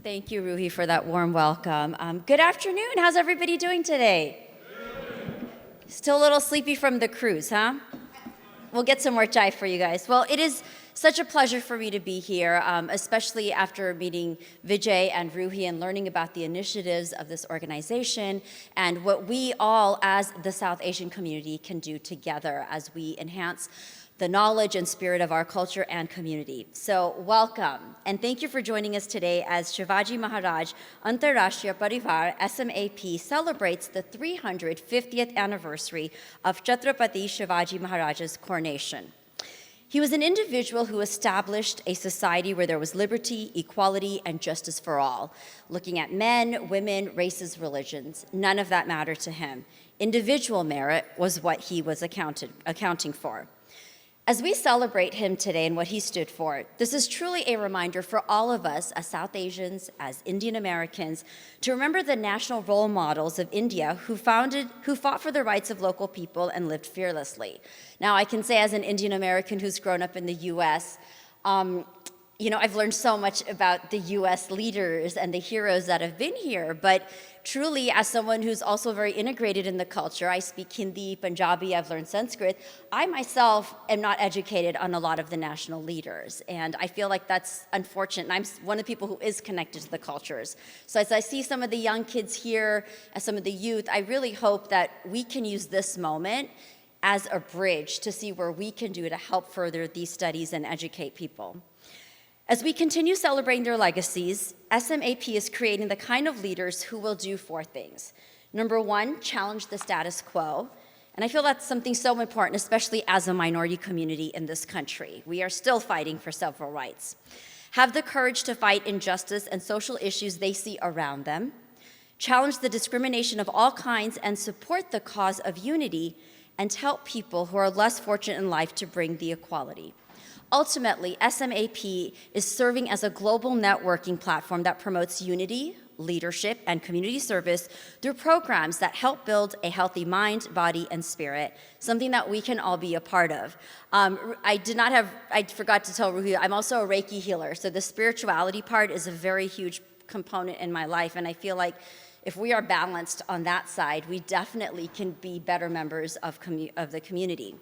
Thank you, Ruhi, for that warm welcome. Good afternoon. How's everybody doing today? Still a little sleepy from the cruise, huh? We'll get some more chai for you guys. Well, it is such a pleasure for me to be here, especially after meeting Vijay and Ruhi and learning about the initiatives of this organization and what we all as the South Asian community can do together as we enhance the knowledge and spirit of our culture and community. So welcome, and thank you for joining us today as Shivaji Maharaj Antarashtriya Parivar SMAP celebrates the 350th anniversary of Chhatrapati Shivaji Maharaj's coronation. He was an individual who established a society where there was liberty, equality, and justice for all. Looking at men, women, races, religions, none of that mattered to him. Individual merit was what he was accounting for. As we celebrate him today and what he stood for, this is truly a reminder for all of us as South Asians, as Indian Americans, to remember the national role models of India who fought for the rights of local people and lived fearlessly. Now, I can say as an Indian American who's grown up in the US, I've learned so much about the US leaders and the heroes that have been here, but truly, as someone who's also very integrated in the culture, I speak Hindi, Punjabi, I've learned Sanskrit, I myself am not educated on a lot of the national leaders, and I feel like that's unfortunate, and I'm one of the people who is connected to the cultures. So as I see some of the young kids here, as some of the youth, I really hope that we can use this moment as a bridge to see where we can do to help further these studies and educate people. As we continue celebrating their legacies, SMAP is creating the kind of leaders who will do four things. Number one, challenge the status quo. And I feel that's something so important, especially as a minority community in this country. We are still fighting for several rights. Have the courage to fight injustice and social issues they see around them. Challenge the discrimination of all kinds and support the cause of unity and help people who are less fortunate in life to bring the equality. Ultimately, SMAP is serving as a global networking platform that promotes unity, leadership, and community service through programs that help build a healthy mind, body, and spirit, something that we can all be a part of. I forgot to tell Ruhi, I'm also a Reiki healer, so the spirituality part is a very huge component in my life, and I feel like if we are balanced on that side, we definitely can be better members of the community.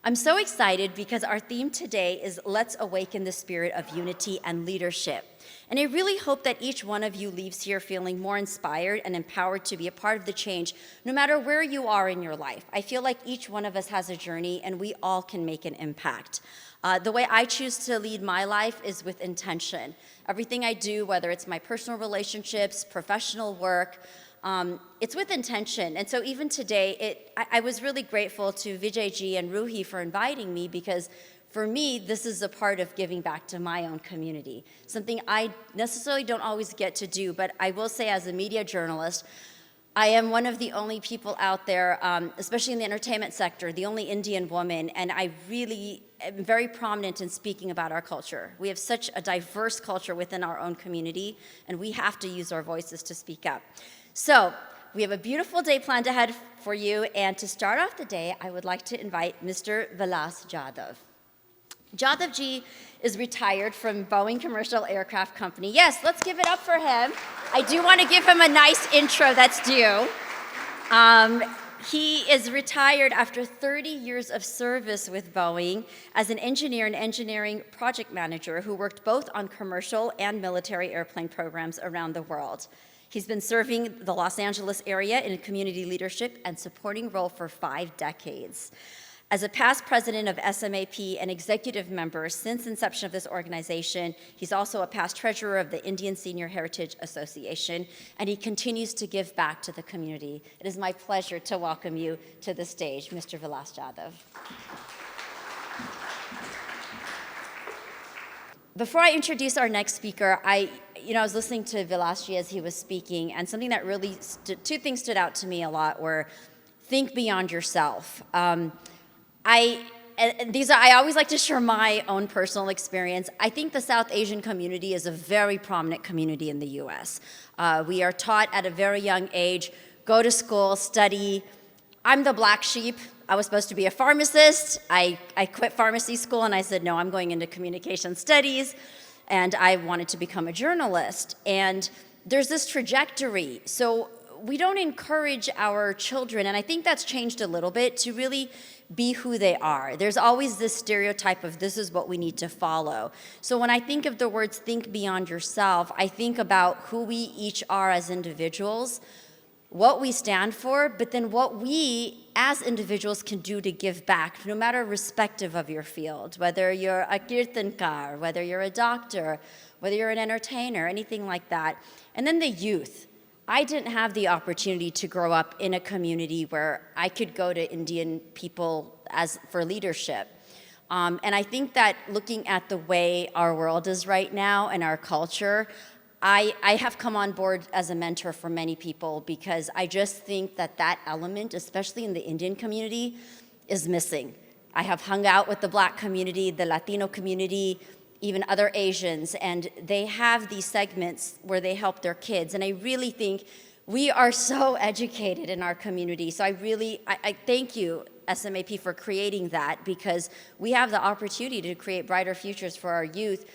I'm so excited because our theme today is Let's Awaken the Spirit of Unity and Leadership. And I really hope that each one of you leaves here feeling more inspired and empowered to be a part of the change, no matter where you are in your life. I feel like each one of us has a journey and we all can make an impact. The way I choose to lead my life is with intention. Everything I do, whether it's my personal relationships, professional work, it's with intention. And so even today, I was really grateful to Vijayji and Ruhi for inviting me because for me, this is a part of giving back to my own community, something I necessarily don't always get to do, but I will say as a media journalist, I am one of the only people out there, especially in the entertainment sector, the only Indian woman, and I really am very prominent in speaking about our culture. We have such a diverse culture within our own community, and we have to use our voices to speak up. So we have a beautiful day planned ahead for you, and to start off the day, I would like to invite Mr. Vilas Jadhav. Jadhavji is retired from Boeing Commercial Aircraft Company. Yes, let's give it up for him. I do want to give him a nice intro that's due. He is retired after 30 years of service with Boeing as an engineer and engineering project manager who worked both on commercial and military airplane programs around the world. He's been serving the Los Angeles area in a community leadership and supporting role for 5 decades. As a past president of SMAP and executive member since inception of this organization, he's also a past treasurer of the Indian Senior Heritage Association, and he continues to give back to the community. It is my pleasure to welcome you to the stage, Mr. Vilas Jadhav. Before I introduce our next speaker, I was listening to Vilasji as he was speaking, and something that really, 2 things stood out to me a lot were, think beyond yourself. I always like to share my own personal experience. I think the South Asian community is a very prominent community in the US. We are taught at a very young age, go to school, study. I'm the black sheep. I was supposed to be a pharmacist. I quit pharmacy school and I said, no, I'm going into communication studies. and I wanted to become a journalist. And there's this trajectory. So we don't encourage our children, and I think that's changed a little bit, to really be who they are. There's always this stereotype of this is what we need to follow. So when I think of the words think beyond yourself, I think about who we each are as individuals, what we stand for, but then what we as individuals can do to give back, no matter respective of your field, whether you're a kirtankar, whether you're a doctor, whether you're an entertainer, anything like that. And then the youth. I didn't have the opportunity to grow up in a community where I could go to Indian people for leadership. And I think that looking at the way our world is right now and our culture, I have come on board as a mentor for many people, because I just think that that element, especially in the Indian community, is missing. I have hung out with the Black community, the Latino community, even other Asians, and they have these segments where they help their kids. And I really think we are so educated in our community. So I thank you, SMAP, for creating that, because we have the opportunity to create brighter futures for our youth,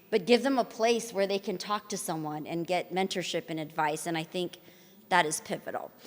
but give them a place where they can talk to someone and get mentorship and advice. And I think that is pivotal.